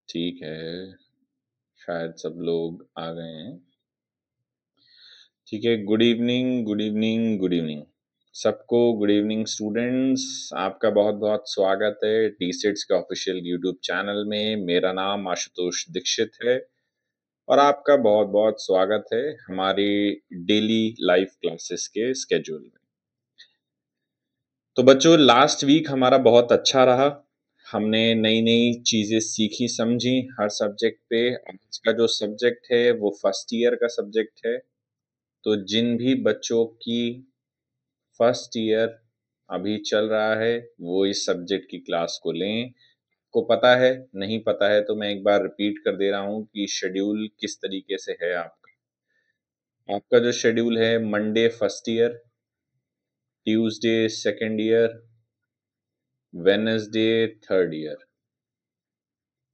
ठीक है, शायद सब लोग आ गए हैं। ठीक है, good evening, good evening, good evening. सबको गुड इवनिंग स्टूडेंट्स, आपका बहुत-बहुत स्वागत है टी-सेट्स के ऑफिशियल यूट्यूब चैनल में। मेरा नाम आशुतोष दीक्षित है और आपका बहुत-बहुत स्वागत है हमारी डेली लाइव क्लासेस के स्केड्यूल में। तो बच्चों, लास्ट वीक हमारा बहुत अच्छा रहा। हमने नई-नई चीज़ें सीखी समझी हर सब्जेक्ट पे। आज का जो सब्जेक्ट है वो फर्स्ट ईयर का सब्जेक्ट है। तो जिन भी बच्चों की फर्स्ट ईयर अभी चल रहा है वो इस सब्जेक्ट की क्लास को लें। को पता है, नहीं पता है तो मैं एक बार रिपीट कर दे रहा हूँ कि शेड्यूल किस तरीके से है आपका। आपका जो शेड्यूल है, Monday first year, Tuesday second year, Wednesday third year.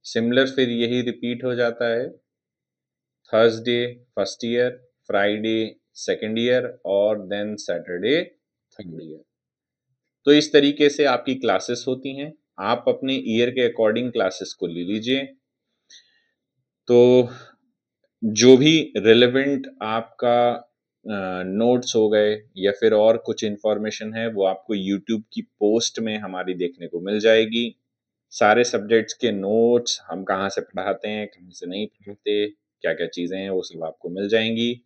Similar फिर यही रिपीट हो जाता है, Thursday first year, Friday second year और देन सैटरडे थर्ड ईयर। तो इस तरीके से आपकी क्लासेस होती हैं। आप अपने ईयर के अकॉर्डिंग क्लासेस को ले लीजिए। तो जो भी रिलेवेंट आपका नोट्स हो गए या फिर और कुछ इन्फॉर्मेशन है वो आपको यूट्यूब की पोस्ट में हमारी देखने को मिल जाएगी। सारे सब्जेक्ट्स के नोट्स हम कहाँ से पढ़ाते हैं, कहाँ से नहीं पढ़ाते, क्या-क्या चीज़ें हैं वो सब आपको मिल जाएँगी।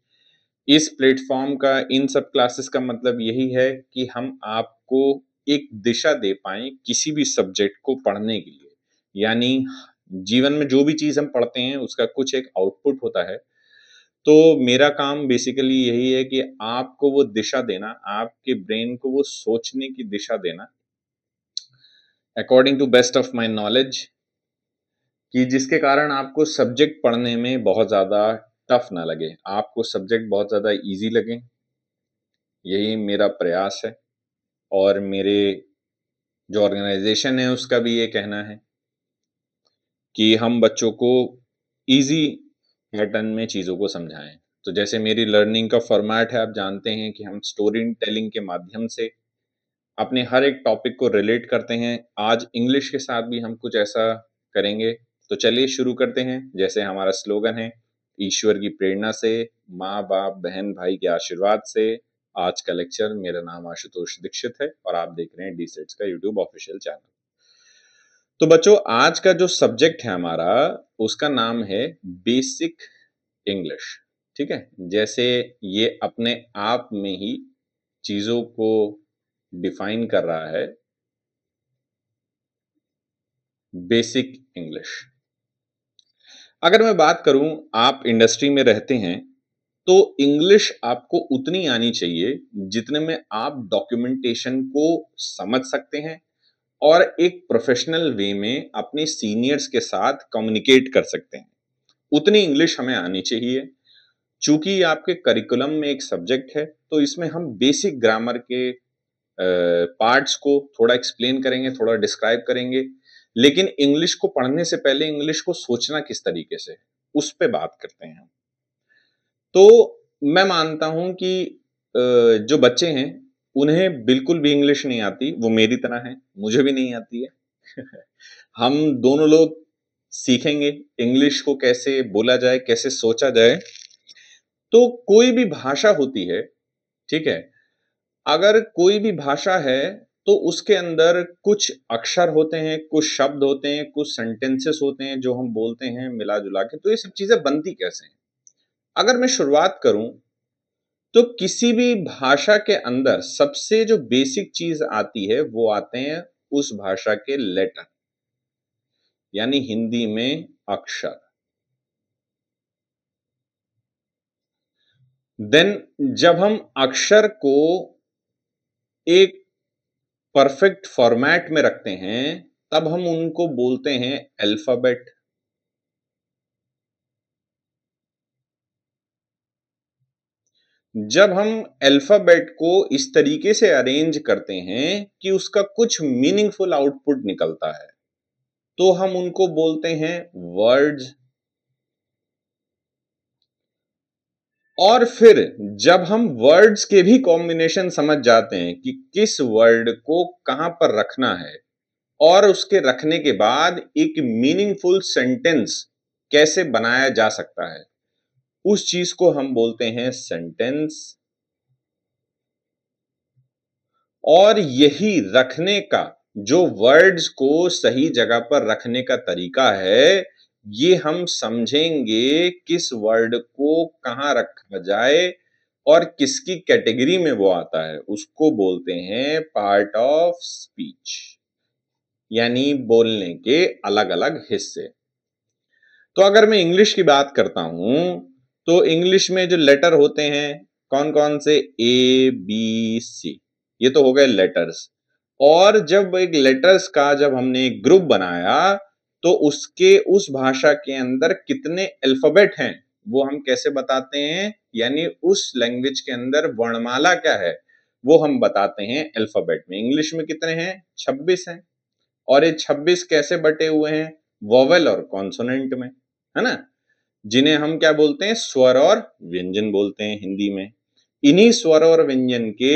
इस प्लेटफ़ॉर्म का, इन सब क्लासेस का मतलब यही है कि हम आपको एक दिशा दे पाएँ किसी भी सब्जेक्ट को पढ़ने के लिए। यानी जीवन में जो भी चीज़ हम पढ़ते हैं उसका कुछ एक आउटपुट होता है। तो मेरा काम बेसिकली यही है कि आपको वो दिशा देना, आपके ब्रेन को वो सोचने की दिशा देना according to best of my knowledge, कि जिसके कारण आपको सब्जेक्ट पढ़ने में बहुत ज़्यादा टफ ना लगे, आपको सब्जेक्ट बहुत ज़्यादा ईज़ी लगे। यही मेरा प्रयास है और मेरे जो ऑर्गेनाइज़ेशन है उसका भी ये कहना है कि हम बच्चों को ईज़ी पैटर्न में चीज़ों को समझाएँ। तो जैसे मेरी लर्निंग का फ़ॉर्मेट है, आप जानते हैं कि हम स्टोरी टेलिंग के माध्यम से अपने हर एक टॉपिक को रिलेट करते हैं। आज इंग्लिश के साथ भी हम कुछ ऐसा करेंगे। तो चलिए शुरू करते हैं। जैसे हमारा स्लोगन है, ईश्वर की प्रेरणा से, माँ-बाप, बहन-भाई के आशीर्वाद से। आज का लेक्चर, मेरा नाम आशुतोष दीक्षित है और आप देख रहे हैं डी-सेट्स का यूट्यूब ऑफिशियल चैनल। तो बच्चों, आज का जो सब्जेक्ट है हमारा, उसका नाम है बेसिक इंग्लिश। ठीक है? जैसे ये अपने आप में ही चीज़ों को डिफाइन कर रहा है, बेसिक इंग्लिश। अगर मैं बात करूं, आप इंडस्ट्री में रहते हैं तो इंग्लिश आपको उतनी आनी चाहिए जितने में आप डॉक्यूमेंटेशन को समझ सकते हैं और एक प्रोफेशनल वे में अपने सीनियर्स के साथ कम्युनिकेट कर सकते हैं। उतनी इंग्लिश हमें आनी चाहिए। चूंकि आपके करिकुलम में एक सब्जेक्ट है तो इसमें हम बेसिक ग्रामर के पार्ट्स को थोड़ा एक्सप्लेन करेंगे, थोड़ा डिस्क्राइब करेंगे, लेकिन इंग्लिश को पढ़ने से पहले इंग्लिश को सोचना किस तरीके से, उस पे बात करते हैं हम। तो मैं मानता हूं कि जो बच्चे हैं उन्हें बिल्कुल भी इंग्लिश नहीं आती, वो मेरी तरह हैं, मुझे भी नहीं आती है। हम दोनों लोग सीखेंगे इंग्लिश को कैसे बोला जाए, कैसे सोचा जाए। तो कोई भी भाषा होती है, ठीक है, अगर कोई भी भाषा है तो उसके अंदर कुछ अक्षर होते हैं, कुछ शब्द होते हैं, कुछ सेंटेंसेस होते हैं जो हम बोलते हैं मिला जुला के। तो ये सब चीजें बनती कैसे हैं? अगर मैं शुरुआत करूं तो किसी भी भाषा के अंदर सबसे जो बेसिक चीज आती है वो आते हैं उस भाषा के लेटर, यानी हिंदी में अक्षर। देन जब हम अक्षर को एक परफेक्ट फॉर्मेट में रखते हैं तब हम उनको बोलते हैं अल्फाबेट। जब हम अल्फाबेट को इस तरीके से अरेंज करते हैं कि उसका कुछ मीनिंगफुल आउटपुट निकलता है तो हम उनको बोलते हैं वर्ड्स। और फिर जब हम वर्ड्स के भी कॉम्बिनेशन समझ जाते हैं कि किस वर्ड को कहां पर रखना है, और उसके रखने के बाद एक मीनिंगफुल सेंटेंस कैसे बनाया जा सकता है, उस चीज को हम बोलते हैं सेंटेंस। और यही रखने का जो वर्ड्स को सही जगह पर रखने का तरीका है, ये हम समझेंगे किस वर्ड को कहां रखा जाए और किसकी कैटेगरी में वो आता है, उसको बोलते हैं पार्ट ऑफ स्पीच, यानी बोलने के अलग अलग हिस्से। तो अगर मैं इंग्लिश की बात करता हूं तो इंग्लिश में जो लेटर होते हैं कौन कौन से, ए बी सी, ये तो हो गए लेटर्स। और जब एक लेटर्स का जब हमने एक ग्रुप बनाया तो उसके उस भाषा के अंदर कितने अल्फाबेट हैं वो हम कैसे बताते हैं, यानी उस लैंग्वेज के अंदर वर्णमाला क्या है वो हम बताते हैं अल्फाबेट में। इंग्लिश में कितने हैं, 26 हैं। और ये 26 कैसे बटे हुए हैं, वोवेल और कॉन्सोनेंट में, है ना, जिन्हें हम क्या बोलते हैं, स्वर और व्यंजन बोलते हैं हिंदी में। इन्हीं स्वर और व्यंजन के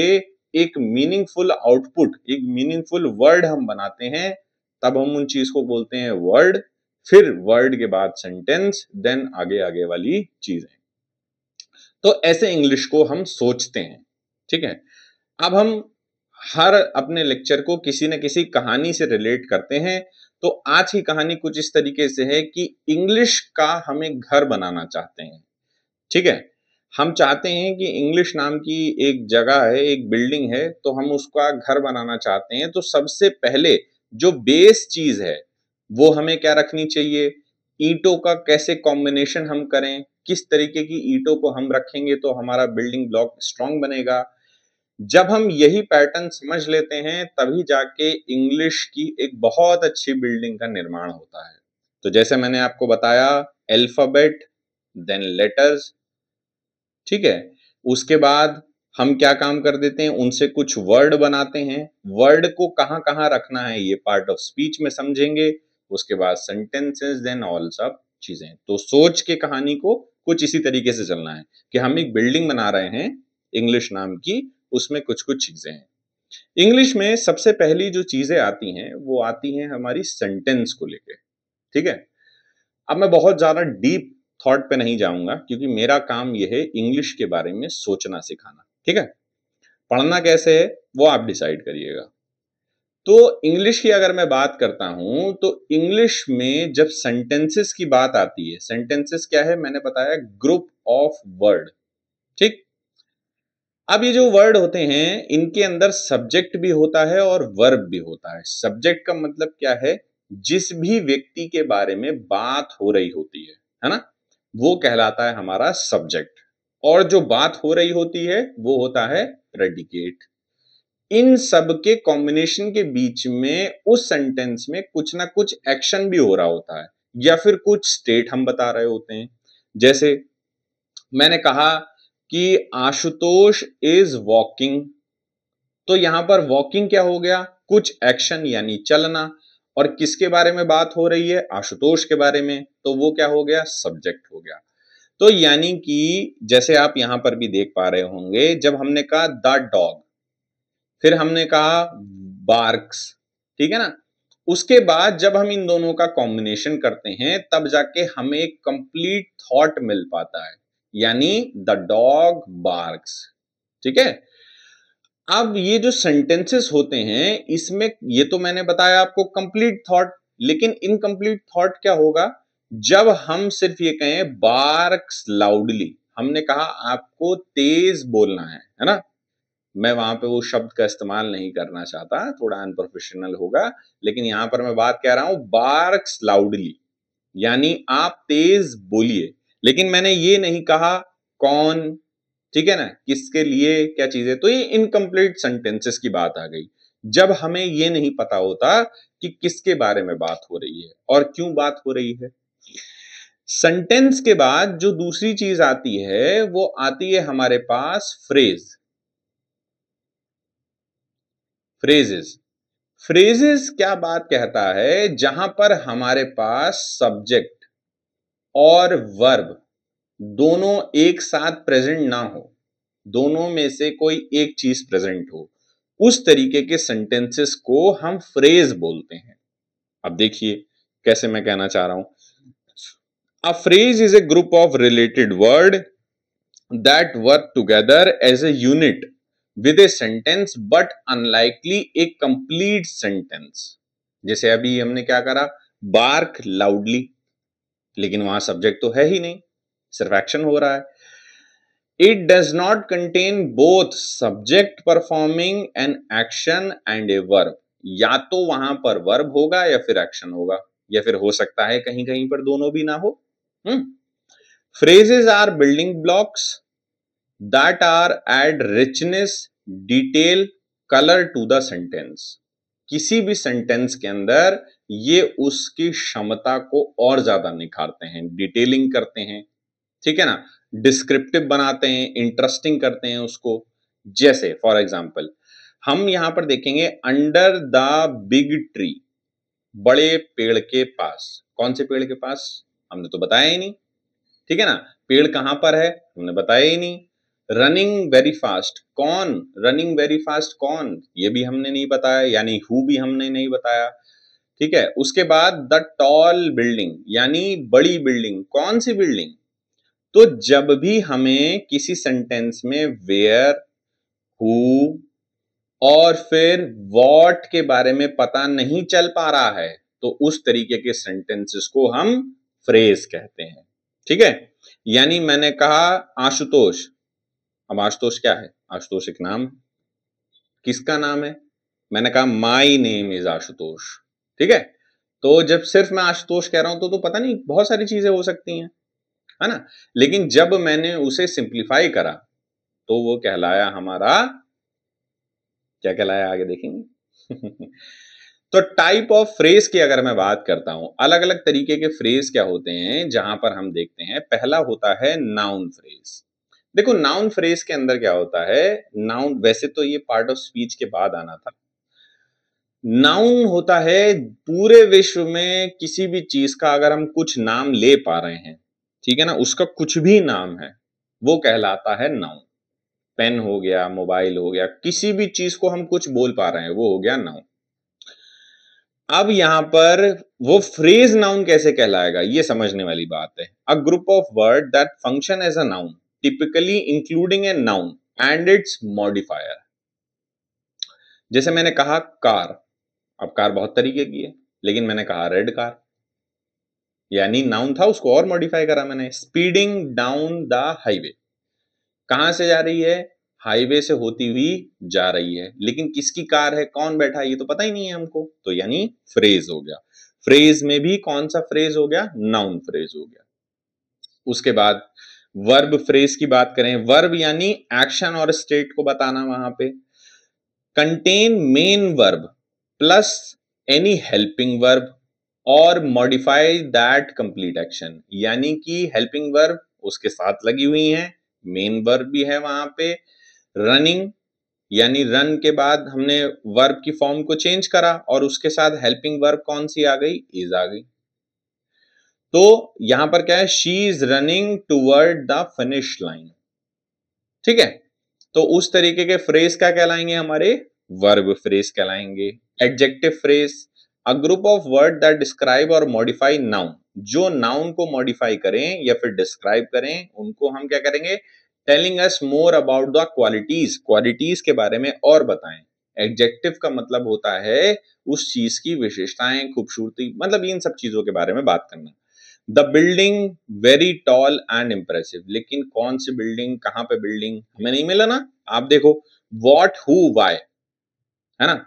एक मीनिंगफुल आउटपुट, एक मीनिंगफुल वर्ड हम बनाते हैं, तब हम उन चीज को बोलते हैं वर्ड। फिर वर्ड के बाद सेंटेंस, देन आगे आगे वाली चीजें। तो ऐसे इंग्लिश को हम सोचते हैं, ठीक है। अब हम हर अपने लेक्चर को किसी न किसी कहानी से रिलेट करते हैं। तो आज की कहानी कुछ इस तरीके से है कि इंग्लिश का हम एक घर बनाना चाहते हैं, ठीक है। हम चाहते हैं कि इंग्लिश नाम की एक जगह है, एक बिल्डिंग है, तो हम उसका घर बनाना चाहते हैं। तो सबसे पहले जो बेस चीज है वो हमें क्या रखनी चाहिए, ईंटों का कैसे कॉम्बिनेशन हम करें, किस तरीके की ईंटों को हम रखेंगे तो हमारा बिल्डिंग ब्लॉक स्ट्रांग बनेगा। जब हम यही पैटर्न समझ लेते हैं तभी जाके इंग्लिश की एक बहुत अच्छी बिल्डिंग का निर्माण होता है। तो जैसे मैंने आपको बताया, अल्फाबेट, देन लेटर्स, ठीक है। उसके बाद हम क्या काम कर देते हैं, उनसे कुछ वर्ड बनाते हैं। वर्ड को कहां कहां रखना है ये पार्ट ऑफ स्पीच में समझेंगे। उसके बाद सेंटेंसेस, देन ऑल सब चीजें। तो सोच के कहानी को कुछ इसी तरीके से चलना है कि हम एक बिल्डिंग बना रहे हैं इंग्लिश नाम की, उसमें कुछ कुछ चीजें हैं। इंग्लिश में सबसे पहली जो चीजें आती हैं वो आती हैं हमारी सेंटेंस को लेके, ठीक है। अब मैं बहुत ज्यादा डीप थॉट पे नहीं जाऊंगा क्योंकि मेरा काम यह है इंग्लिश के बारे में सोचना सिखाना, ठीक है। पढ़ना कैसे है वो आप डिसाइड करिएगा। तो इंग्लिश की अगर मैं बात करता हूं तो इंग्लिश में जब सेंटेंसेस की बात आती है, सेंटेंसेस क्या है मैंने बताया, ग्रुप ऑफ वर्ड, ठीक। अब ये जो वर्ड होते हैं इनके अंदर सब्जेक्ट भी होता है और वर्ब भी होता है। सब्जेक्ट का मतलब क्या है, जिस भी व्यक्ति के बारे में बात हो रही होती है ना, वो कहलाता है हमारा सब्जेक्ट। और जो बात हो रही होती है वो होता है प्रेडिकेट। इन सब के कॉम्बिनेशन के बीच में उस सेंटेंस में कुछ ना कुछ एक्शन भी हो रहा होता है या फिर कुछ स्टेट हम बता रहे होते हैं। जैसे मैंने कहा कि आशुतोष इज वॉकिंग, तो यहां पर वॉकिंग क्या हो गया, कुछ एक्शन यानी चलना। और किसके बारे में बात हो रही है, आशुतोष के बारे में, तो वो क्या हो गया, सब्जेक्ट हो गया। तो यानी कि जैसे आप यहां पर भी देख पा रहे होंगे, जब हमने कहा द डॉग, फिर हमने कहा बार्क्स, ठीक है ना। उसके बाद जब हम इन दोनों का कॉम्बिनेशन करते हैं तब जाके हमें एक कंप्लीट थॉट मिल पाता है, यानी द डॉग बार्क्स, ठीक है। अब ये जो सेंटेंसेस होते हैं इसमें ये तो मैंने बताया आपको कंप्लीट थॉट, लेकिन इनकम्प्लीट थॉट क्या होगा, जब हम सिर्फ ये कहें बार्क्स लाउडली, हमने कहा आपको तेज बोलना है ना। मैं वहां पे वो शब्द का इस्तेमाल नहीं करना चाहता, थोड़ा अनप्रोफेशनल होगा, लेकिन यहां पर मैं बात कह रहा हूं बार्क्स लाउडली, यानी आप तेज बोलिए। लेकिन मैंने ये नहीं कहा कौन, ठीक है ना, किसके लिए क्या चीजें, तो ये इनकम्प्लीट सेंटेंसेस की बात आ गई। जब हमें ये नहीं पता होता कि किसके बारे में बात हो रही है और क्यों बात हो रही है। सेंटेंस के बाद जो दूसरी चीज आती है वो आती है हमारे पास फ्रेज, फ्रेजेस। फ्रेजेस क्या बात कहता है, जहां पर हमारे पास सब्जेक्ट और वर्ब दोनों एक साथ प्रेजेंट ना हो, दोनों में से कोई एक चीज प्रेजेंट हो, उस तरीके के सेंटेंसेस को हम फ्रेज बोलते हैं। अब देखिए कैसे मैं कहना चाह रहा हूं। A phrase is a group of related word that work together as a unit with a sentence but unlikely a complete sentence. जैसे अभी हमने क्या करा, बार्क लाउडली, लेकिन वहां सब्जेक्ट तो है ही नहीं, सिर्फ एक्शन हो रहा है। It does not contain both subject performing an action and a verb. या तो वहां पर वर्ब होगा या फिर एक्शन होगा, या फिर हो सकता है कहीं कहीं पर दोनों भी ना हो। Phrases are building blocks that are add richness, detail, colour to the sentence. किसी भी सेंटेंस के अंदर ये उसकी क्षमता को और ज्यादा निखारते हैं, डिटेलिंग करते हैं, ठीक है ना, डिस्क्रिप्टिव बनाते हैं, इंटरेस्टिंग करते हैं उसको। जैसे फॉर एग्जाम्पल हम यहां पर देखेंगे अंडर द बिग ट्री, बड़े पेड़ के पास। कौन से पेड़ के पास, हमने तो बताया ही नहीं, ठीक है ना। पेड़ कहां पर है, हमने बताया ही नहीं। रनिंग वेरी फास्ट, कौन रनिंग वेरी फास्ट, कौन, ये भी हमने नहीं बताया, यानी हु भी हमने नहीं बताया, ठीक है। उसके बाद द टॉल बिल्डिंग, यानी बड़ी बिल्डिंग, कौन सी बिल्डिंग। तो जब भी हमें किसी सेंटेंस में वेयर, हु और फिर व्हाट के बारे में पता नहीं चल पा रहा है, तो उस तरीके के सेंटेंसेस को हम फ्रेज कहते हैं, ठीक है। यानी मैंने कहा आशुतोष, अब आशुतोष क्या है, आशुतोष एक नाम है, किसका नाम है, मैंने कहा माई नेम इज आशुतोष, ठीक है। तो जब सिर्फ मैं आशुतोष कह रहा हूं तो पता नहीं बहुत सारी चीजें हो सकती हैं, है ना। लेकिन जब मैंने उसे सिंप्लीफाई करा तो वो कहलाया हमारा, क्या कहलाया आगे देखेंगे। तो टाइप ऑफ फ्रेज की अगर मैं बात करता हूं, अलग अलग तरीके के फ्रेज क्या होते हैं, जहां पर हम देखते हैं पहला होता है नाउन फ्रेज। देखो नाउन फ्रेज के अंदर क्या होता है, नाउन वैसे तो ये पार्ट ऑफ स्पीच के बाद आना था। नाउन होता है पूरे विश्व में किसी भी चीज का अगर हम कुछ नाम ले पा रहे हैं, ठीक है ना, उसका कुछ भी नाम है, वो कहलाता है नाउन। पेन हो गया, मोबाइल हो गया, किसी भी चीज को हम कुछ बोल पा रहे हैं, वो हो गया नाउन। अब यहां पर वो फ्रेज नाउन कैसे कहलाएगा, ये समझने वाली बात है। A group of word that function as a noun typically including a noun and its modifier. जैसे मैंने कहा कार, अब कार बहुत तरीके की है, लेकिन मैंने कहा रेड कार, यानी नाउन था, उसको और मॉडिफाई करा मैंने। स्पीडिंग डाउन द हाईवे, कहां से जा रही है, हाईवे से होती हुई जा रही है, लेकिन किसकी कार है, कौन बैठा है, ये तो पता ही नहीं है हमको, तो यानी फ्रेज हो गया। फ्रेज में भी कौन सा फ्रेज हो गया, नाउन फ्रेज हो गया। उसके बाद वर्ब फ्रेज की बात करें, वर्ब यानी एक्शन और स्टेट को बताना, वहां पे contain main verb plus any helping verb और मॉडिफाई दैट कंप्लीट एक्शन, यानी कि हेल्पिंग वर्ब उसके साथ लगी हुई है, मेन वर्ब भी है वहां पे। रनिंग यानी रन के बाद हमने वर्ब की फॉर्म को चेंज करा और उसके साथ हेल्पिंग वर्ब कौन सी आ गई, इज आ गई। तो यहां पर क्या है, she is running toward the finish line, ठीक है। तो उस तरीके के फ्रेज क्या कहलाएंगे हमारे, वर्ब फ्रेज कहलाएंगे। Adjective phrase, a group of word that describe और मॉडिफाई नाउन, जो नाउन को मॉडिफाई करें या फिर डिस्क्राइब करें, उनको हम क्या करेंगे, telling us more about the qualities, qualities के बारे में और बताएं। एडजेक्टिव का मतलब होता है उस चीज की विशेषताएं, खूबसूरती, मतलब इन सब चीजों के बारे में बात करना। The building very tall and impressive, लेकिन कौन सी बिल्डिंग, कहां पे बिल्डिंग, हमें नहीं मिला ना। आप देखो वॉट, हु, वाई, है ना,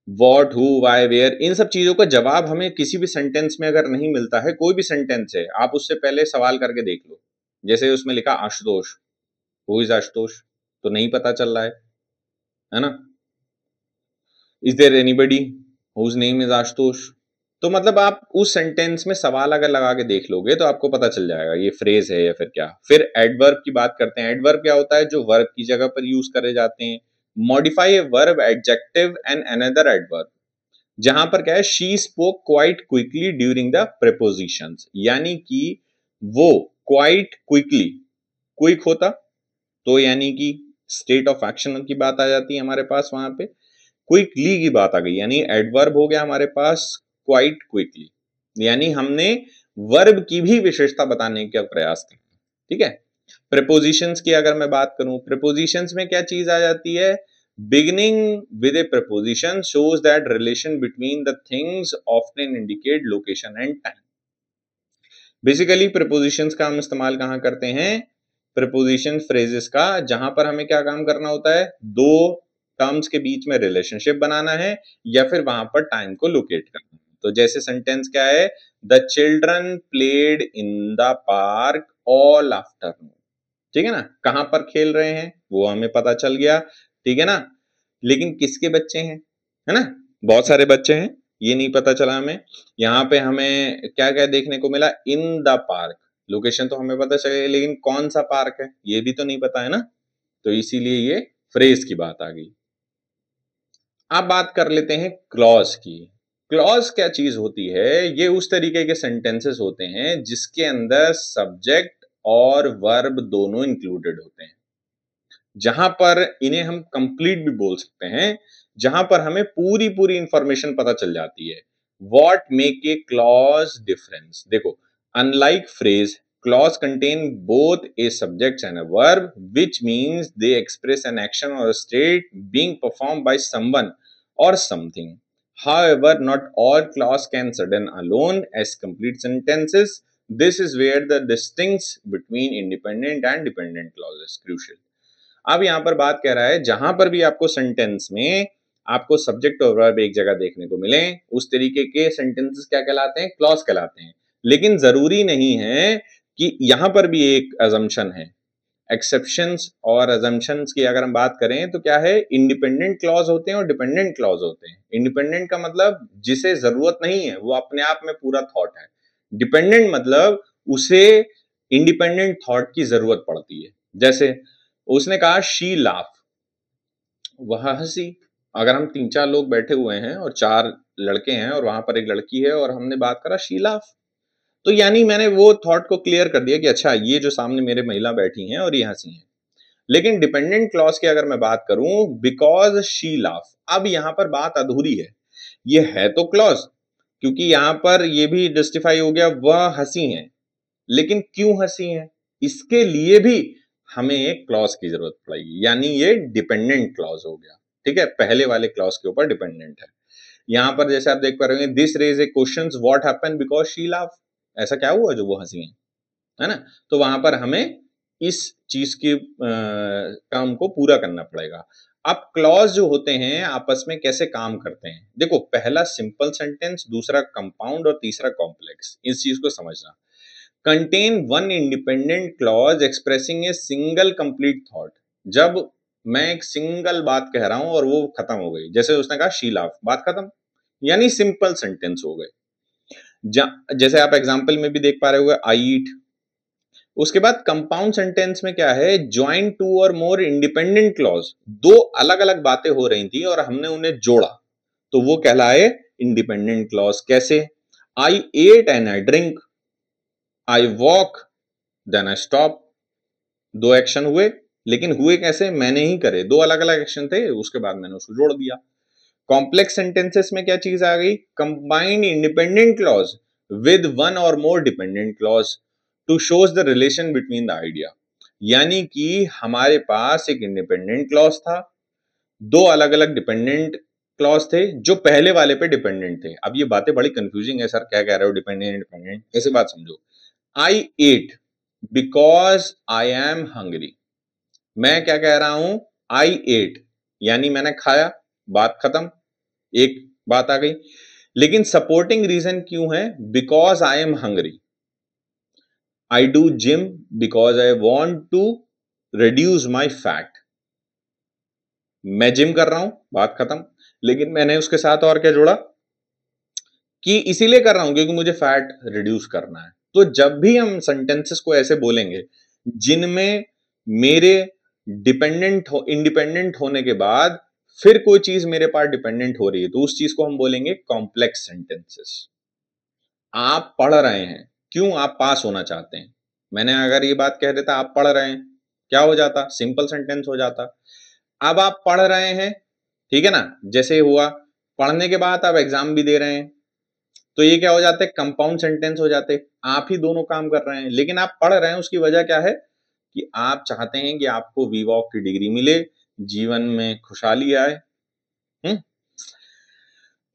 वॉट, हु, वाई, वेयर, इन सब चीजों का जवाब हमें किसी भी सेंटेंस में अगर नहीं मिलता है, कोई भी सेंटेंस है, आप उससे पहले सवाल करके देख लो। जैसे उसमें लिखा आशुतोष, हु इज आशुतोष, तो नहीं पता चल रहा है ना। Is there anybody whose name is Ashutosh, तो मतलब आप उस सेंटेंस में सवाल अगर लगा के देख लोगे तो आपको पता चल जाएगा ये फ्रेज है या फिर क्या। फिर एडवर्ब की बात करते हैं। एडवर्ब क्या होता है, जो वर्ब की जगह पर यूज करे जाते हैं। Modify a verb adjective and another adverb, जहां पर क्या है, she spoke quite quickly during the prepositions, यानी कि वो क्वाइट क्विकली, क्विक होता तो यानी कि स्टेट ऑफ एक्शन की बात आ जाती है हमारे पास वहां पे। क्विकली की बात आ गई, यानी एडवर्ब हो गया हमारे पास क्वाइट क्विकली, यानी हमने वर्ब की भी विशेषता बताने का प्रयास किया। ठीक है। प्रेपोजिशंस की अगर मैं बात करूं, प्रेपोजिशंस में क्या चीज आ जाती है, beginning with A preposition shows that relation between the things often indicate location and time. Basically prepositions का हम इस्तेमाल कहां करते हैं, प्रेपोजिशन फ्रेजेस का, जहां पर हमें क्या काम करना होता है, दो टर्म्स के बीच में रिलेशनशिप बनाना है या फिर वहां पर टाइम को लोकेट करना है। तो जैसे सेंटेंस क्या है, the children played in the park all afternoon. ठीक है ना, कहां पर खेल रहे हैं वो हमें पता चल गया। ठीक है ना, लेकिन किसके बच्चे हैं, है ना, बहुत सारे बच्चे हैं, ये नहीं पता चला हमें। यहाँ पे हमें क्या क्या देखने को मिला, इन द पार्क, लोकेशन तो हमें पता चले लेकिन कौन सा पार्क है ये भी तो नहीं पता है ना, तो इसीलिए ये फ्रेज की बात आ गई। अब बात कर लेते हैं क्लॉज की। क्लॉज क्या चीज होती है, ये उस तरीके के सेंटेंसेस होते हैं जिसके अंदर सब्जेक्ट और वर्ब दोनों इंक्लूडेड होते हैं, जहां पर इन्हें हम कंप्लीट भी बोल सकते हैं, जहां पर हमें पूरी पूरी इंफॉर्मेशन पता चल जाती है। What make a clause difference, देखो unlike phrase, clause contain both a subject and a verb, which means they express an action or a state being performed by someone or something. However, not all clause can stand alone as complete sentences. This is where the distinction between independent and dependent clause is crucial. अब यहां पर बात कह रहा है, जहां पर भी आपको सेंटेंस में आपको सब्जेक्ट और वर्ब एक जगह देखने को मिले, उस तरीके के सेंटेंसेस क्या कहलाते हैं, क्लॉज कहलाते हैं। लेकिन जरूरी नहीं है कि यहां पर भी एक अजम्पशन है। एक्सेप्शंस और अजम्पशंस की अगर हम बात करें तो क्या है, इंडिपेंडेंट क्लॉज होते हैं और डिपेंडेंट क्लॉज होते हैं। इंडिपेंडेंट का मतलब जिसे जरूरत नहीं है, वो अपने आप में पूरा थॉट है। डिपेंडेंट मतलब उसे इंडिपेंडेंट थॉट की जरूरत पड़ती है। जैसे उसने कहा शी लाफ, वह हंसी। अगर हम 3-4 लोग बैठे हुए हैं और 4 लड़के हैं और वहां पर एक लड़की है और हमने बात करा शी लाफ, तो यानी मैंने वो थॉट को क्लियर कर दिया कि अच्छा ये जो सामने मेरे महिला बैठी हैं और ये हंसी हैं। लेकिन डिपेंडेंट क्लॉज की अगर मैं बात करूं, बिकॉज शी लाफ, अब यहां पर बात अधूरी है। ये है तो क्लॉज, क्योंकि यहां पर ये भी जस्टिफाई हो गया वह हंसी हैं, लेकिन क्यों हंसी हैं, इसके लिए भी हमें एक क्लॉज की जरूरत पड़ेगी, यानी ये डिपेंडेंट क्लॉज हो गया। ठीक है, पहले वाले क्लॉज के ऊपर डिपेंडेंट है। यहां पर जैसे आप देख पा रहे हैं, this raise a question what happened because she laugh, ऐसा क्या हुआ जो वो हंसी है ना, तो वहां पर हमें इस चीज के काम को पूरा करना पड़ेगा। अब क्लॉज जो होते हैं आपस में कैसे काम करते हैं, देखो पहला सिंपल सेंटेंस, दूसरा कंपाउंड और तीसरा कॉम्प्लेक्स, इस चीज को समझना। Contain one independent clause expressing a single complete thought, जब मैं एक सिंगल बात कह रहा हूं और वो खत्म हो गई, जैसे उसने कहा शी लाफ, बात खत्म, यानी सिंपल सेंटेंस हो गए। जैसे आप एग्जाम्पल में भी देख पा रहे होगे आई ईट। उसके बाद कंपाउंड सेंटेंस में क्या है, ज्वाइन टू और मोर इंडिपेंडेंट क्लॉज, दो अलग अलग बातें हो रही थी और हमने उन्हें जोड़ा, तो वो कहलाए इंडिपेंडेंट क्लॉज। कैसे, I ate and I drink, I walk then I stop, दो एक्शन हुए, लेकिन हुए कैसे, मैंने ही करे, दो अलग अलग एक्शन थे, उसके बाद मैंने उसको जोड़ दिया। कॉम्प्लेक्स सेंटेंसेस में क्या चीज आ गई, combined independent clause with one or more dependent clause to shows the relation between the idea, यानी कि हमारे पास एक इंडिपेंडेंट क्लॉज था, दो अलग अलग डिपेंडेंट क्लॉज थे जो पहले वाले पे डिपेंडेंट थे। अब ये बातें बड़ी कंफ्यूजिंग है, सर क्या कह रहे हो डिपेंडेंट इंडिपेंडेंट, ऐसे बात समझो। I ate because I am hungry, मैं क्या कह रहा हूं, आई एट यानी मैंने खाया, बात खत्म, एक बात आ गई। लेकिन सपोर्टिंग रीजन क्यों है, because I am hungry, I do gym because I want to reduce my fat, मैं जिम कर रहा हूं, बात खत्म, लेकिन मैंने उसके साथ और क्या जोड़ा कि इसीलिए कर रहा हूं क्योंकि मुझे फैट रिड्यूस करना है। तो जब भी हम सेंटेंसेस को ऐसे बोलेंगे जिनमें मेरे इंडिपेंडेंट होने के बाद फिर कोई चीज मेरे पास डिपेंडेंट हो रही है, तो उस चीज को हम बोलेंगे कॉम्प्लेक्स सेंटेंसेस। आप पढ़ रहे हैं, क्यों, आप पास होना चाहते हैं, मैंने अगर ये बात कह देता आप पढ़ रहे हैं, क्या हो जाता, सिंपल सेंटेंस हो जाता। अब आप पढ़ रहे हैं ठीक है ना। जैसे हुआ पढ़ने के बाद आप एग्जाम भी दे रहे हैं, तो ये क्या हो जाते हैं, कंपाउंड सेंटेंस हो जाते हैं। आप ही दोनों काम कर रहे हैं, लेकिन आप पढ़ रहे हैं, उसकी वजह क्या है कि आप चाहते हैं कि आपको वीवॉक की डिग्री मिले, जीवन में खुशहाली आए।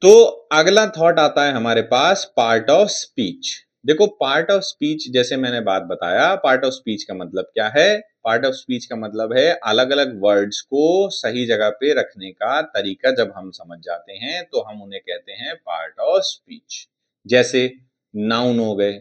तो अगला थॉट आता है हमारे पास पार्ट ऑफ स्पीच। देखो पार्ट ऑफ स्पीच, जैसे मैंने बात बताया, पार्ट ऑफ स्पीच का मतलब क्या है। पार्ट ऑफ स्पीच का मतलब है अलग अलग वर्ड्स को सही जगह पे रखने का तरीका। जब हम समझ जाते हैं तो हम उन्हें कहते हैं पार्ट ऑफ स्पीच। जैसे नाउन हो गए,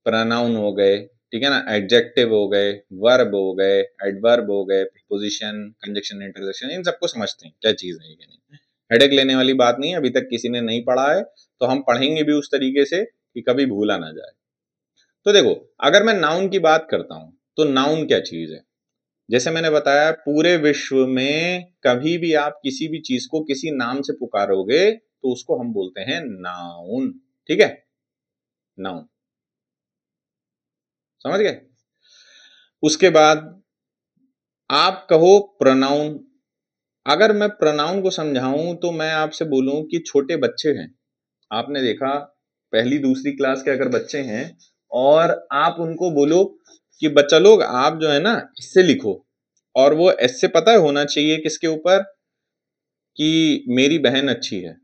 प्रोनाउन हो गए, ठीक है ना, एडजेक्टिव हो गए, वर्ब हो गए, एडवर्ब हो गए, प्रीपोजिशन, कंजक्शन, इंटरजेक्शन, इन सबको समझते हैं क्या चीज है ये नहीं। हेडेक लेने वाली बात नहीं है, अभी तक किसी ने नहीं पढ़ा है तो हम पढ़ेंगे भी उस तरीके से कि कभी भूला ना जाए। तो देखो अगर मैं नाउन की बात करता हूं तो नाउन क्या चीज है। जैसे मैंने बताया पूरे विश्व में कभी भी आप किसी भी चीज को किसी नाम से पुकारोगे तो उसको हम बोलते हैं नाउन। ठीक है, नाउन, समझ गए। उसके बाद आप कहो प्रोनाउन। अगर मैं प्रोनाउन को समझाऊं तो मैं आपसे बोलूं कि छोटे बच्चे हैं, आपने देखा पहली दूसरी क्लास के अगर बच्चे हैं और आप उनको बोलो कि बच्चा लोग आप जो है ना इससे लिखो, और वो ऐसे पता है होना चाहिए किसके ऊपर, कि मेरी बहन अच्छी है।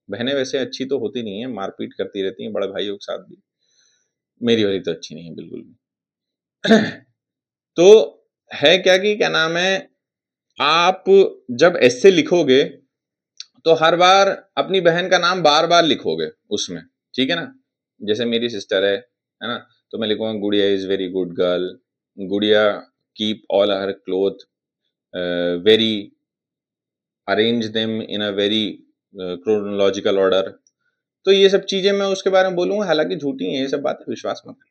बहनें वैसे अच्छी तो होती नहीं है, मारपीट करती रहती हैं बड़े भाइयों के साथ भी, मेरी वाली तो अच्छी नहीं है बिल्कुल भी। तो है क्या कि क्या नाम है, आप जब ऐसे लिखोगे तो हर बार अपनी बहन का नाम बार बार लिखोगे उसमें, ठीक है ना। जैसे मेरी सिस्टर है ना, तो मैं लिखूंगा गुड़िया इज वेरी गुड गर्ल, गुड़िया keep all her cloth very, arrange them in a very chronological order. तो ये सब चीजें मैं उसके बारे में बोलूंगा, हालांकि झूठी है ये सब बातें, विश्वास मत करना।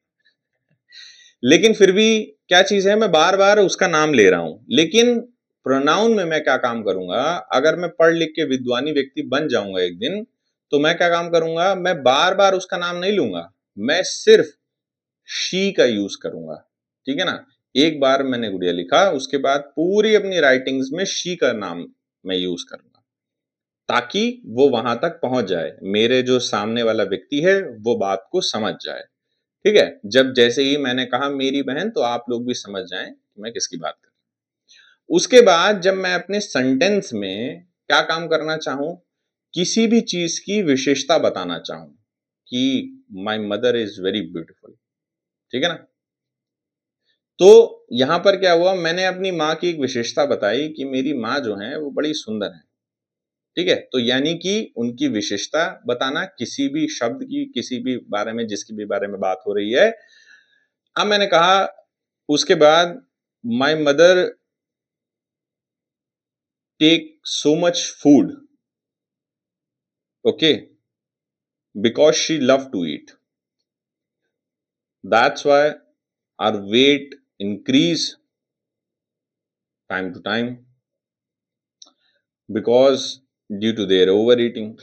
लेकिन फिर भी क्या चीज है, मैं बार बार उसका नाम ले रहा हूं। लेकिन प्रोनाउन में मैं क्या काम करूंगा, अगर मैं पढ़ लिख के विद्वानी व्यक्ति बन जाऊंगा एक दिन, तो मैं क्या काम करूंगा, मैं बार बार उसका नाम नहीं लूंगा, मैं सिर्फ शी का यूज करूंगा। ठीक है ना, एक बार मैंने गुड़िया लिखा, उसके बाद पूरी अपनी राइटिंग्स में शी का नाम मैं यूज करूंगा, ताकि वो वहां तक पहुंच जाए, मेरे जो सामने वाला व्यक्ति है वो बात को समझ जाए। ठीक है, जब जैसे ही मैंने कहा मेरी बहन, तो आप लोग भी समझ जाएं कि मैं किसकी बात कर रहा हूं। उसके बाद जब मैं अपने सेंटेंस में क्या काम करना चाहूं, किसी भी चीज की विशेषता बताना चाहूं कि my mother is very beautiful, ठीक है ना, तो यहां पर क्या हुआ, मैंने अपनी माँ की एक विशेषता बताई कि मेरी माँ जो है वो बड़ी सुंदर है। ठीक है, तो यानी कि उनकी विशेषता बताना, किसी भी शब्द की, किसी भी बारे में, जिसकी भी बारे में बात हो रही है। अब मैंने कहा उसके बाद my mother take so much food, okay, because she love to eat, that's why our weight increase time to time because due to their over eating.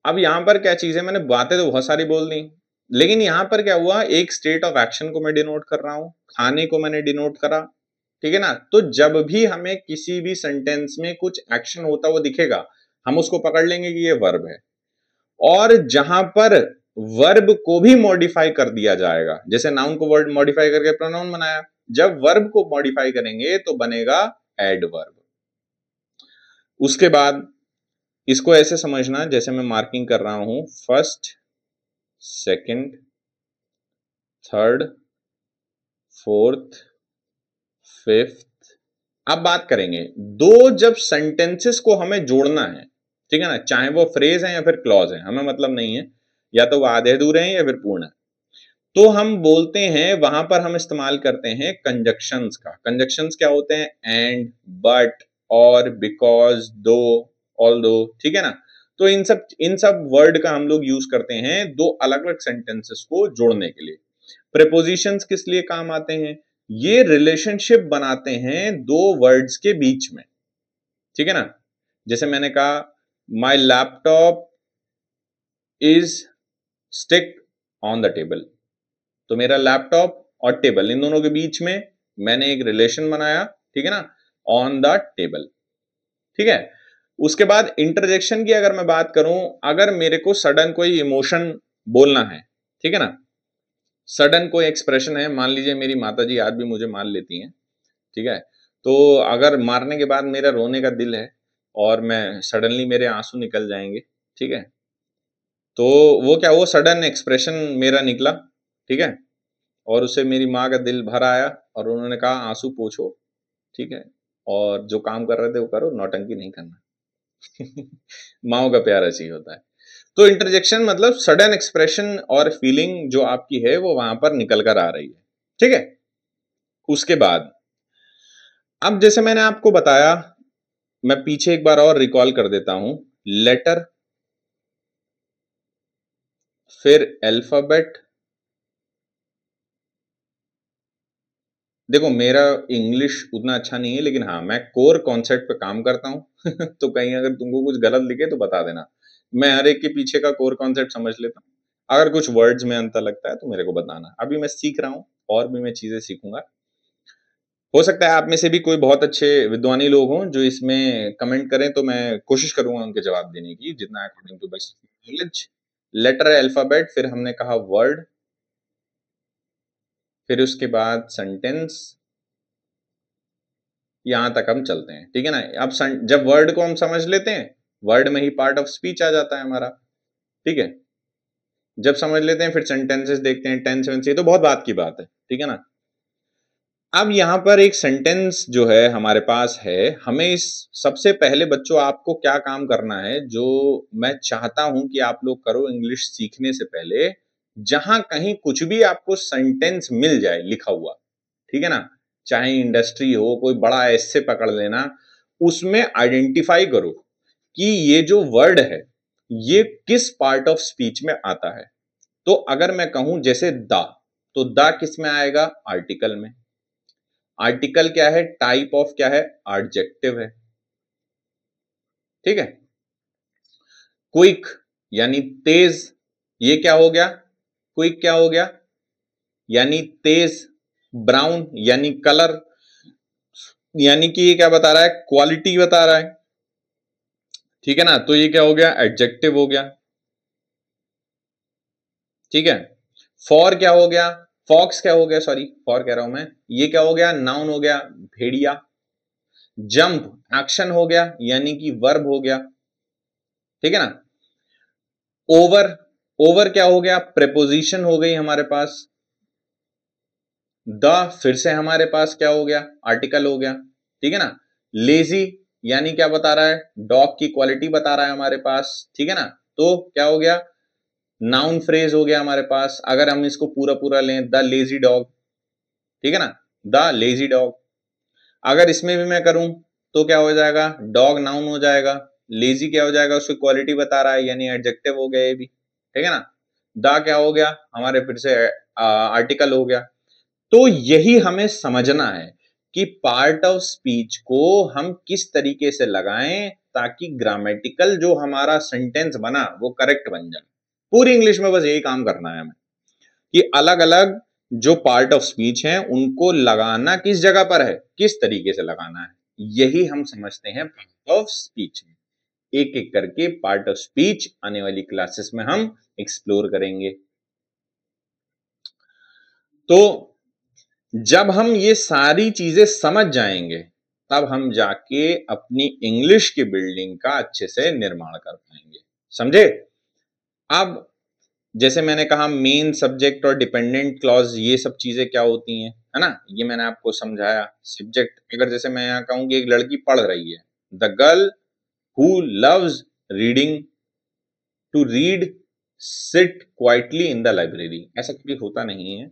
अब यहां पर क्या चीज है, मैंने बातें तो बहुत सारी बोल दी, लेकिन यहां पर क्या हुआ, एक स्टेट ऑफ एक्शन को मैं डिनोट कर रहा हूं, खाने को मैंने डिनोट करा। ठीक है ना, तो जब भी हमें किसी भी सेंटेंस में कुछ एक्शन होता हुआ दिखेगा, हम उसको पकड़ लेंगे कि ये वर्ब है। और जहां पर वर्ब को भी मॉडिफाई कर दिया जाएगा, जैसे नाउन को वर्ड मॉडिफाई करके प्रोनाउन बनाया, जब वर्ब को मॉडिफाई करेंगे तो बनेगा एडवर्ब। उसके बाद इसको ऐसे समझना, जैसे मैं मार्किंग कर रहा हूं, first, second, third, fourth, fifth. अब बात करेंगे दो, जब सेंटेंसेस को हमें जोड़ना है, ठीक है ना, चाहे वो फ्रेज है या फिर क्लॉज है, हमें मतलब नहीं है, या तो वो आधे अधूरे हैं या फिर पूर्ण है, तो हम बोलते हैं, वहां पर हम इस्तेमाल करते हैं कंजक्शंस का। कंजक्शंस क्या होते हैं, एंड, बट, और, बिकॉज, दो, ऑल दो, ठीक है ना। तो इन सब वर्ड का हम लोग यूज करते हैं दो अलग अलग सेंटेंसेस को जोड़ने के लिए। प्रेपोजिशंस किस लिए काम आते हैं, ये रिलेशनशिप बनाते हैं दो वर्ड्स के बीच में, ठीक है ना। जैसे मैंने कहा my laptop is stick on the table, तो मेरा लैपटॉप और टेबल, इन दोनों के बीच में मैंने एक रिलेशन बनाया, ठीक है ना, ऑन द टेबल। ठीक है, उसके बाद इंटरजेक्शन की अगर मैं बात करूं, अगर मेरे को सडन कोई इमोशन बोलना है, ठीक है ना, सडन कोई एक्सप्रेशन है, मान लीजिए मेरी माता जी आज भी मुझे मार लेती हैं, ठीक है, तो अगर मारने के बाद मेरा रोने का दिल है और मैं सडनली मेरे आंसू निकल जाएंगे, ठीक है, तो वो क्या, वो सडन एक्सप्रेशन मेरा निकला, ठीक है, और उससे मेरी माँ का दिल भर आया और उन्होंने कहा आंसू पोंछो, ठीक है, और जो काम कर रहे थे वो करो, नौटंकी नहीं करना। माओ का प्यार ऐसे ही होता है। तो इंटरजेक्शन मतलब सडन एक्सप्रेशन और फीलिंग जो आपकी है वो वहां पर निकल कर आ रही है, ठीक है। उसके बाद अब जैसे मैंने आपको बताया, मैं पीछे एक बार और रिकॉल कर देता हूं, लेटर, फिर अल्फाबेट। देखो मेरा इंग्लिश उतना अच्छा नहीं है, लेकिन हाँ मैं कोर कॉन्सेप्ट पे काम करता हूँ। तो कहीं अगर तुमको कुछ गलत दिखे तो बता देना, मैं हर एक के पीछे का कोर कॉन्सेप्ट समझ लेता हूँ। अगर कुछ वर्ड्स में अंतर लगता है तो मेरे को बताना, अभी मैं सीख रहा हूँ और भी मैं चीजें सीखूंगा। हो सकता है आप में से भी कोई बहुत अच्छे विद्वानी लोग हों जो इसमें कमेंट करें, तो मैं कोशिश करूंगा उनके जवाब देने की जितना according to best knowledge. Letter, alphabet, फिर हमने कहा वर्ड, फिर उसके बाद सेंटेंस, यहां तक हम चलते हैं, ठीक है ना। अब जब वर्ड को हम समझ लेते हैं, वर्ड में ही पार्ट ऑफ स्पीच आ जाता है हमारा, ठीक है। जब समझ लेते हैं फिर सेंटेंसेस देखते हैं, टेंस वेंस, ये तो बहुत बात की बात है, ठीक है ना। अब यहाँ पर एक सेंटेंस जो है हमारे पास है, हमें इस सबसे पहले बच्चों आपको क्या काम करना है, जो मैं चाहता हूं कि आप लोग करो इंग्लिश सीखने से पहले, जहां कहीं कुछ भी आपको सेंटेंस मिल जाए लिखा हुआ, ठीक है ना, चाहे इंडस्ट्री हो, कोई बड़ा एस्से पकड़ लेना, उसमें आइडेंटिफाई करो कि ये जो वर्ड है ये किस पार्ट ऑफ स्पीच में आता है। तो अगर मैं कहूं जैसे द, तो द किस में आएगा, आर्टिकल में। आर्टिकल क्या है, टाइप ऑफ क्या है, एडजेक्टिव है, ठीक है। क्विक यानी तेज, ये क्या हो गया, क्विक क्या हो गया, यानी तेज। ब्राउन यानी कलर, यानी कि ये क्या बता रहा है, क्वालिटी बता रहा है, ठीक है ना, तो ये क्या हो गया, एडजेक्टिव हो गया, ठीक है। फॉर क्या हो गया, फॉक्स क्या हो गया, सॉरी फॉर कह रहा हूं मैं, ये क्या हो गया, नाउन हो गया, भेड़िया। जंप एक्शन हो गया, यानी कि वर्ब हो गया, ठीक है ना। ओवर, ओवर क्या हो गया, प्रेपोजिशन हो गई हमारे पास। द फिर से हमारे पास क्या हो गया, आर्टिकल हो गया, ठीक है ना। लेजी यानी क्या बता रहा है, डॉग की क्वालिटी बता रहा है हमारे पास, ठीक है ना, तो क्या हो गया, नाउन फ्रेज हो गया हमारे पास। अगर हम इसको पूरा पूरा लें, द लेजी डॉग, ठीक है ना, द लेजी डॉग। अगर इसमें भी मैं करूं तो क्या हो जाएगा, डॉग नाउन हो जाएगा, लेजी क्या हो जाएगा, उसकी क्वालिटी बता रहा है यानी एडजेक्टिव हो गया ये भी, ठीक है ना। द क्या हो गया हमारे फिर से आर्टिकल हो गया। तो यही हमें समझना है कि पार्ट ऑफ स्पीच को हम किस तरीके से लगाएं ताकि ग्रामेटिकल जो हमारा सेंटेंस बना वो करेक्ट बन जाए। पूरी इंग्लिश में बस यही काम करना है हमें कि अलग अलग जो पार्ट ऑफ स्पीच हैं उनको लगाना किस जगह पर है, किस तरीके से लगाना है, यही हम समझते हैं पार्ट ऑफ स्पीच में। एक एक करके पार्ट ऑफ स्पीच आने वाली क्लासेस में हम एक्सप्लोर करेंगे। तो जब हम ये सारी चीजें समझ जाएंगे तब हम जाके अपनी इंग्लिश की बिल्डिंग का अच्छे से निर्माण कर पाएंगे, समझे। अब जैसे मैंने कहा मेन सब्जेक्ट और डिपेंडेंट क्लॉज ये सब चीजें क्या होती हैं, है ना, ये मैंने आपको समझाया। सब्जेक्ट अगर जैसे मैं यहाँ कहूँ कि एक लड़की पढ़ रही है, the girl who loves reading to read sit quietly in the library, ऐसा कभी होता नहीं है।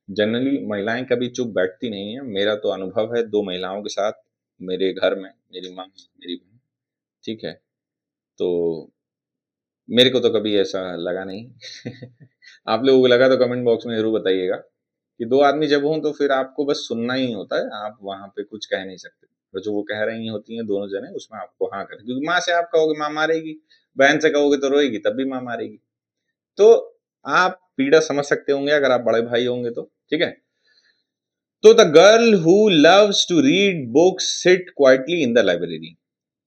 जनरली महिलाएं कभी चुप बैठती नहीं है, मेरा तो अनुभव है 2 महिलाओं के साथ मेरे घर में, मेरी माँ मेरी बहन, ठीक है, तो मेरे को तो कभी ऐसा लगा नहीं। आप लोगों को लगा तो कमेंट बॉक्स में जरूर बताइएगा कि 2 आदमी जब हों तो फिर आपको बस सुनना ही होता है, आप वहां पे कुछ कह नहीं सकते, तो जो वो कह रही होती हैं दोनों जने उसमें आपको हाँ करें, क्योंकि माँ से आप कहोगे माँ मारेगी, बहन से कहोगे तो रोएगी तब भी माँ मारेगी, तो आप पीड़ा समझ सकते होंगे अगर आप बड़े भाई होंगे तो, ठीक है। तो the girl who loves to read books sit quietly in the library,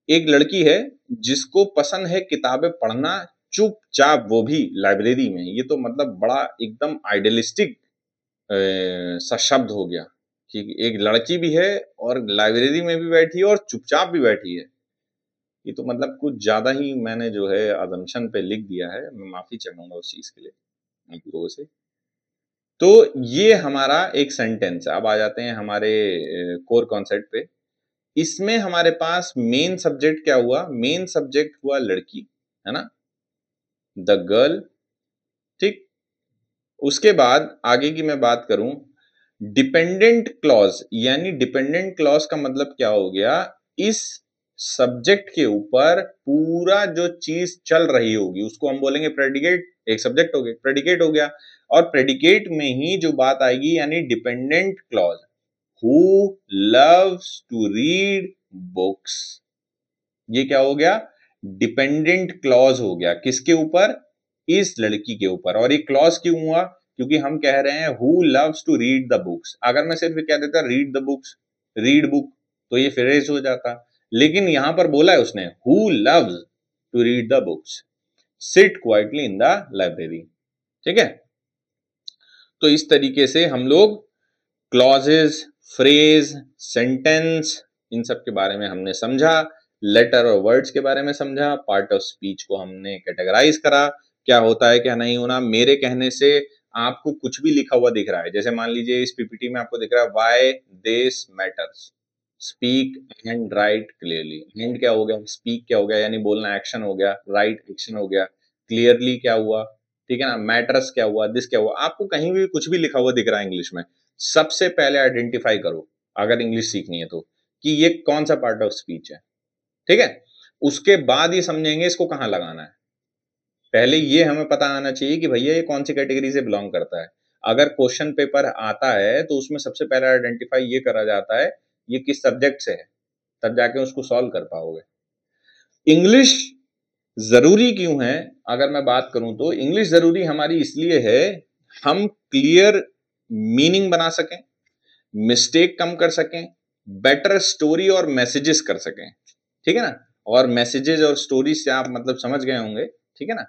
एक लड़की है जिसको पसंद है किताबें पढ़ना चुपचाप, वो भी लाइब्रेरी में। ये तो मतलब बड़ा एकदम आइडियलिस्टिक सा शब्द हो गया कि एक लड़की भी है और लाइब्रेरी में भी बैठी है और चुपचाप भी बैठी है। ये तो मतलब कुछ ज्यादा ही मैंने जो है अजम्पशन पे लिख दिया है, मैं माफी चाहूंगा उस चीज के लिए आप लोगों से। तो ये हमारा एक सेंटेंस है। अब आ जाते हैं हमारे कोर कॉन्सेप्ट पे। इसमें हमारे पास मेन सब्जेक्ट क्या हुआ? मेन सब्जेक्ट हुआ लड़की, है ना, द गर्ल, ठीक। उसके बाद आगे की मैं बात करूं, डिपेंडेंट क्लॉज, यानी डिपेंडेंट क्लॉज का मतलब क्या हो गया? इस सब्जेक्ट के ऊपर पूरा जो चीज चल रही होगी उसको हम बोलेंगे प्रेडिकेट। एक सब्जेक्ट हो गया, प्रेडिकेट हो गया, और प्रेडिकेट में ही जो बात आएगी यानी dependent clause, who loves to read books. ये क्या हो गया? डिपेंडेंट क्लॉज हो गया। किसके ऊपर? इस लड़की के ऊपर। और ये क्लॉज क्यों हुआ? क्योंकि हम कह रहे हैं who loves to read the books. अगर मैं सिर्फ कह देता read the books, read book, तो ये फ्रेज हो जाता। लेकिन यहां पर बोला है उसने who loves to read the books, sit quietly in the library, ठीक है। तो इस तरीके से हम लोग क्लॉजेज, फ्रेज, सेंटेंस, इन सब के बारे में हमने समझा। लेटर और वर्ड्स के बारे में समझा। पार्ट ऑफ स्पीच को हमने कैटेगराइज करा, क्या होता है क्या नहीं होना। मेरे कहने से आपको कुछ भी लिखा हुआ दिख रहा है, जैसे मान लीजिए इस पीपीटी में आपको दिख रहा है why this matters, speak and right clearly. And क्या हो गया? स्पीक क्या हो गया? यानी बोलना एक्शन हो गया, राइट एक्शन हो गया, क्लियरली क्या हुआ, ठीक है ना, मैटर्स क्या हुआ, दिस क्या हुआ। आपको कहीं भी कुछ भी लिखा हुआ दिख रहा है इंग्लिश में, सबसे पहले आइडेंटिफाई करो, अगर इंग्लिश सीखनी है तो, कि ये कौन सा पार्ट ऑफ स्पीच है, ठीक है। उसके बाद ये समझेंगे इसको कहाँ लगाना है। पहले ये हमें पता आना चाहिए कि भैया ये कौन सी कैटेगरी से बिलोंग करता है। अगर क्वेश्चन पेपर आता है तो उसमें सबसे पहले आइडेंटिफाई ये करा जाता है ये किस सब्जेक्ट से है, तब जाके उसको सॉल्व कर पाओगे। इंग्लिश जरूरी क्यों है? अगर मैं बात करूं तो इंग्लिश जरूरी हमारी इसलिए है, हम क्लियर मीनिंग बना सकें, मिस्टेक कम कर सकें, बेटर स्टोरी और मैसेजेस कर सकें, ठीक है ना। और मैसेजेस और स्टोरी से आप मतलब समझ गए होंगे, ठीक है ना,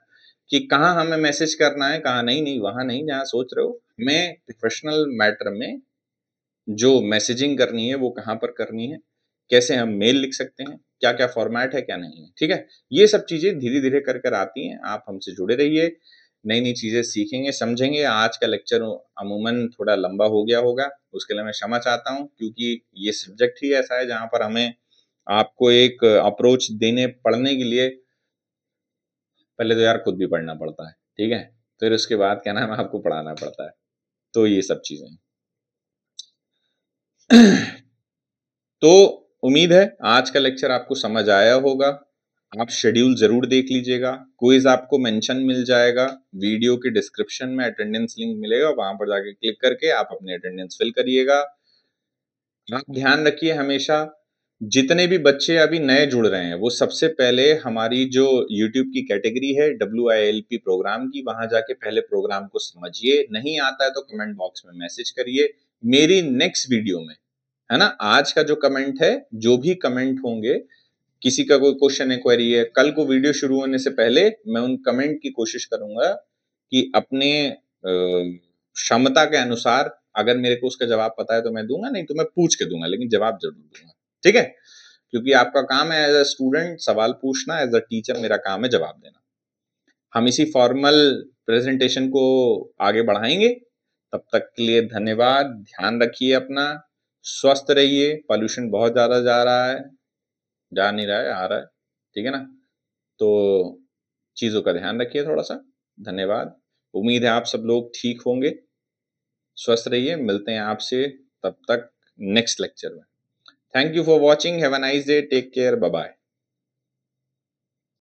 कि कहाँ हमें मैसेज करना है, कहाँ नहीं। नहीं वहां नहीं जहां सोच रहे हो। मैं प्रोफेशनल मैटर में जो मैसेजिंग करनी है वो कहाँ पर करनी है, कैसे हम मेल लिख सकते हैं, क्या क्या फॉर्मेट है, क्या नहीं है, ठीक है। ये सब चीजें धीरे धीरे कर कर आती हैं। आप हमसे जुड़े रहिए, नई नई चीजें सीखेंगे, समझेंगे। आज का लेक्चर अमूमन थोड़ा लंबा हो गया होगा, उसके लिए मैं क्षमा चाहता हूँ, क्योंकि ये सब्जेक्ट ही ऐसा है जहाँ पर हमें आपको एक अप्रोच देने पढ़ने के लिए पहले तो यार खुद भी पढ़ना पड़ता है, ठीक है, फिर उसके बाद क्या नाम है आपको पढ़ाना पड़ता है। तो ये सब चीजें तो उम्मीद है आज का लेक्चर आपको समझ आया होगा। आप शेड्यूल जरूर देख लीजिएगा, क्विज आपको मेंशन मिल जाएगा, वीडियो के डिस्क्रिप्शन में अटेंडेंस लिंक मिलेगा, वहां पर जाके क्लिक करके आप अपनी अटेंडेंस फिल करिएगा। आप ध्यान रखिए हमेशा, जितने भी बच्चे अभी नए जुड़ रहे हैं वो सबसे पहले हमारी जो YouTube की कैटेगरी है WILP प्रोग्राम की, वहां जाके पहले प्रोग्राम को समझिए। नहीं आता है तो कमेंट बॉक्स में मैसेज करिए। मेरी नेक्स्ट वीडियो में, है ना, आज का जो कमेंट है, जो भी कमेंट होंगे, किसी का कोई क्वेश्चन है, क्वेरी है, कल को वीडियो शुरू होने से पहले मैं उन कमेंट की कोशिश करूंगा कि अपने क्षमता के अनुसार, अगर मेरे को उसका जवाब पता है तो मैं दूंगा, नहीं तो मैं पूछ के दूंगा, लेकिन जवाब जरूर दूंगा, ठीक है। क्योंकि आपका काम है एज अ स्टूडेंट सवाल पूछना, एज अ टीचर मेरा काम है जवाब देना। हम इसी फॉर्मल प्रेजेंटेशन को आगे बढ़ाएंगे। तब तक के लिए धन्यवाद। ध्यान रखिए अपना, स्वस्थ रहिए। पॉल्यूशन बहुत ज्यादा जा रहा है, जा नहीं रहा है, आ रहा है, ठीक है ना। तो चीजों का ध्यान रखिए थोड़ा सा। धन्यवाद। उम्मीद है आप सब लोग ठीक होंगे। स्वस्थ रहिए, मिलते हैं आपसे तब तक नेक्स्ट लेक्चर में। Thank you for watching, have a nice day, take care, bye bye.